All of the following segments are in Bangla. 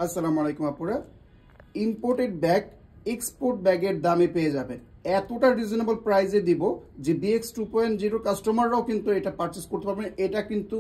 আসসালামু আলাইকুম আপুরা। ইম্পোর্টেড ব্যাগ এক্সপোর্ট ব্যাগের দামে পেয়ে যাবেন, এতটা রিজনেবল প্রাইসে দিব যে BX 2.0 কাস্টমাররাও কিন্তু এটা পারচেস করতে পারবেন। এটা কিন্তু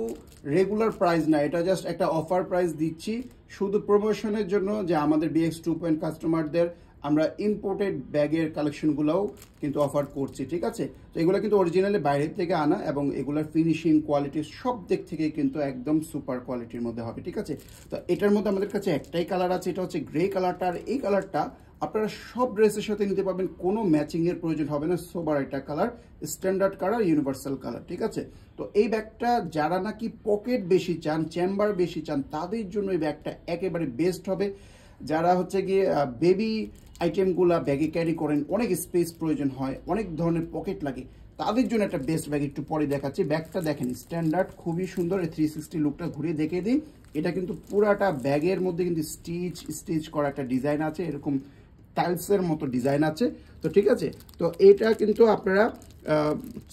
রেগুলার প্রাইস না, এটা জাস্ট একটা অফার প্রাইস দিচ্ছি শুধু প্রমোশনের জন্য, যে আমাদের BX 2.0 কাস্টমারদের আমরা ইম্পোর্টেড ব্যাগের কালেকশনগুলোও কিন্তু অফার করছি। ঠিক আছে, তো এগুলো কিন্তু অরিজিনালি বাইরের থেকে আনা এবং এগুলোর ফিনিশিং কোয়ালিটি সব দিক থেকে কিন্তু একদম সুপার কোয়ালিটির মধ্যে হবে। ঠিক আছে, তো এটার মধ্যে আমাদের কাছে একটাই কালার আছে, এটা হচ্ছে গ্রে কালারটা। আর এই কালারটা আপনারা সব ড্রেসের সাথে নিতে পারবেন, কোনো ম্যাচিংয়ের প্রয়োজন হবে না। সোবার একটা colour, standard colour, universal colour. ঠিক আছে, তো এই ব্যাগটা যারা নাকি পকেট বেশি চান, চেম্বার বেশি চান, তাদের জন্য এই ব্যাগটা একেবারে বেস্ট হবে। যারা হচ্ছে গিয়ে বেবি আইটেমগুলা ব্যাগে ক্যারি করেন, অনেক স্পেস প্রয়োজন হয়, অনেক ধরনের পকেট লাগে, তাদের জন্য একটা বেস্ট ব্যাগ। একটু পরে দেখাচ্ছি। ব্যাগটা দেখেন স্ট্যান্ডার্ড, খুবই সুন্দর। 360 লুকটা ঘুরিয়ে দেখে দিই। এটা কিন্তু পুরাটা ব্যাগের মধ্যে কিন্তু স্টিচ করা একটা ডিজাইন আছে, এরকম টাইলসের মতো ডিজাইন আছে। তো ঠিক আছে, তো এটা কিন্তু আপনারা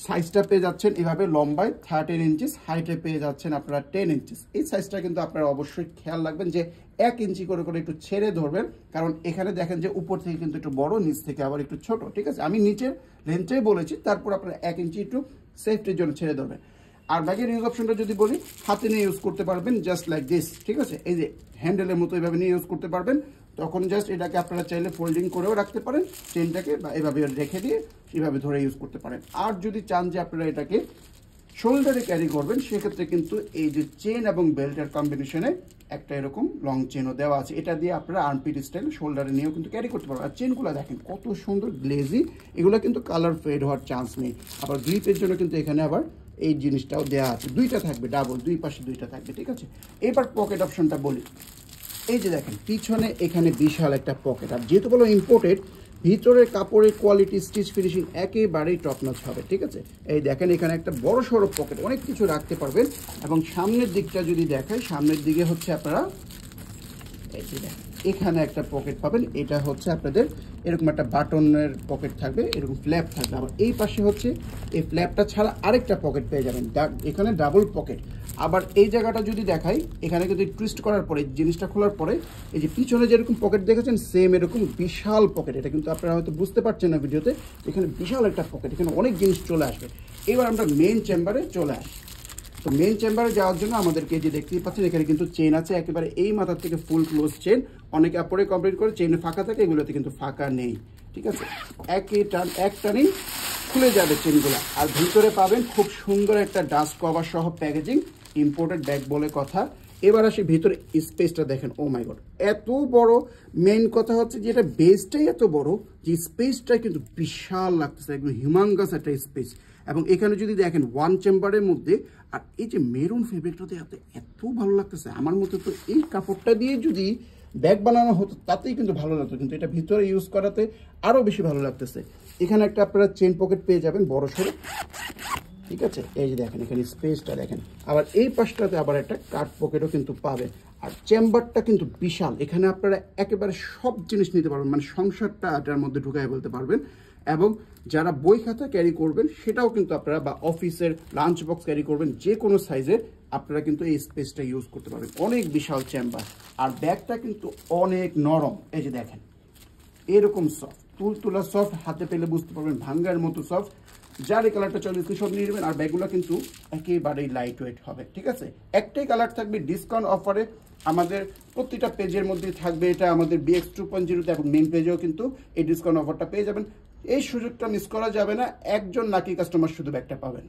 সাইজটা পেয়ে যাচ্ছেন এভাবে, লম্বায় 13 ইঞ্চিস, হাইটে পেয়ে যাচ্ছেন আপনারা 10 ইঞ্চিস। এই সাইজটা কিন্তু আপনারা অবশ্যই খেয়াল রাখবেন যে 1 ইঞ্চি করে করে একটু ছেড়ে ধরবেন, কারণ এখানে দেখেন যে উপর থেকে কিন্তু একটু বড়, নিচ থেকে আবার একটু ছোট। ঠিক আছে, আমি নিচের লেন্থটাই বলেছি, তারপর আপনারা 1 ইঞ্চি একটু সেফটির জন্য ছেড়ে ধরবেন। আর ব্যাগের ইউজ অপশনটা যদি বলি, হাতে নিয়ে ইউজ করতে পারবেন, জাস্ট লাইক দিস। ঠিক আছে, এই যে হ্যান্ডেলের মতো এইভাবে নিয়ে ইউজ করতে পারবেন। তখন জাস্ট এটাকে আপনারা চাইলে ফোল্ডিং করেও রাখতে পারেন চেনটাকে, বা এভাবে রেখে দিয়ে এভাবে ধরে ইউজ করতে পারেন। আর যদি চান যে আপনারা এটাকে শোল্ডারে ক্যারি করবেন, সেক্ষেত্রে কিন্তু এই যে চেন এবং বেল্টের কম্বিনেশনে একটা এরকম লং চেনও দেওয়া আছে। এটা দিয়ে আপনারা আর্মপিট স্টাইল শোল্ডারে নিয়েও কিন্তু ক্যারি করতে পারবেন। আর চেনগুলো দেখেন কত সুন্দর গ্লেজি, এগুলো কিন্তু কালার ফেড হওয়ার চান্স নেই। আবার গ্রিপের জন্য কিন্তু এখানে আবার এই জিনিসটাও দেওয়া আছে, দুইটা থাকবে, ডাবল, দুই পাশে দুইটা থাকবে। ঠিক আছে, এবার পকেট অপশনটা বলি। এই যে দেখেন পিছনে এখানে বিশাল একটা পকেট। আর যেহেতু বলো ইম্পোর্টেড, ভিতরের কাপড়ের কোয়ালিটি, স্টিচ ফিনিশিং একেবারেই টপ নচ হবে। ঠিক আছে, এই দেখেন এখানে একটা বড় সড়ো পকেট, অনেক কিছু রাখতে পারবেন। এবং সামনের দিকটা যদি দেখাই, সামনের দিকে হচ্ছে আপনারা এই যে দেখেন এখানে একটা পকেট পাবেন। এটা হচ্ছে আপনাদের এরকম একটা বাটনের পকেট থাকবে, এরকম ফ্ল্যাপ থাকবে। আবার এই পাশে হচ্ছে এই ফ্ল্যাপটা ছাড়া আরেকটা পকেট পেয়ে যাবেন, এখানে ডাবল পকেট। আবার এই জায়গাটা যদি দেখাই, এখানে কিন্তু টুইস্ট করার পরে, জিনিসটা খোলার পরে, এই যে পিছনে যেরকম পকেট দেখেছেন, সেম এরকম বিশাল পকেট। এটা কিন্তু আপনারা হয়তো বুঝতে পারছেন না ভিডিওতে, এখানে বিশাল একটা পকেট, এখানে অনেক জিনিস চলে আসবে। এবার আমরা মেইন চেম্বারে চলে আসি। তো মেইন চেম্বারে যাওয়ার জন্য আমাদেরকে যে দেখতেই পাচ্ছেন, এখানে কিন্তু চেন আছে একেবারে এই মাথার থেকে ফুল ক্লোজ চেন। অনেকে আপরে কমপ্লিট করে চেনে ফাঁকা থাকে, এগুলোতে কিন্তু ফাঁকা নেই। ঠিক আছে, এক টানেই খুলে যাবে চেনগুলো। আর ভিতরে পাবেন খুব সুন্দর একটা ডাস্ট কভার সহ প্যাকেজিং, ইম্পোর্টেড ব্যাগ বলে কথা। এবার আসি ভিতরে স্পেসটা দেখেন, ও মাই গড এত বড়। মেইন কথা হচ্ছে যে এটা বেসটাই এত বড় যে স্পেসটা কিন্তু বিশাল লাগতেছে, একদম হিউমাঙ্গাস একটা স্পেস। এবং এখানে যদি দেখেন ওয়ান চেম্বারের মধ্যে, আর এই যে মেরুন ফেব্রিকটাতে এত ভালো লাগতেছে। আমার মতে তো এই কাপড়টা দিয়ে যদি ব্যাগ বানানো হতো তাতেই কিন্তু ভালো লাগতো, কিন্তু এটা ভিতরে ইউজ করাতে আরও বেশি ভালো লাগতেছে। এখানে একটা আপনারা চেন পকেট পেয়ে যাবেন বড় সড়ো। ঠিক আছে, এই যে দেখেন এখানে স্পেসটা দেখেন। আবার এই পাশটাতে আবার একটা কাট পকেটও কিন্তু পাবেন। আর চেম্বারটা কিন্তু বিশাল, এখানে আপনারা একেবারে সব জিনিস নিতে পারবেন, মানে সংসারটা এটার মধ্যে ঢুকাই বলতে পারবেন। এবং যারা বই খাতা ক্যারি করবেন সেটাও কিন্তু আপনারা, বা অফিসের লাঞ্চ বক্স ক্যারি করবেন, যে কোনো সাইজের আপনারা কিন্তু এই স্পেসটা ইউজ করতে পারবেন। অনেক বিশাল চেম্বার। আর ব্যাগটা কিন্তু অনেক নরম, এই যে দেখেন এরকম সফট, তুলতুলা সফট, হাতে পেলে বুঝতে পারবেন ভাঙ্গার মতো সফট। যার এই কালারটা চলে স্ক্রিনশট নিয়ে নেবেন। আর ব্যাগগুলো কিন্তু একেবারেই লাইট ওয়েট হবে। ঠিক আছে, একটাই কালার থাকবে ডিসকাউন্ট অফারে, আমাদের প্রতিটা পেজের মধ্যে থাকবে। এটা আমাদের BX 2.0 এবং মেন পেজেও কিন্তু এই ডিসকাউন্ট অফারটা পেয়ে যাবেন। এই সুযোগটা মিস করা যাবে না, একজন লাকি কাস্টমার শুধু ব্যাগটা পাবেন।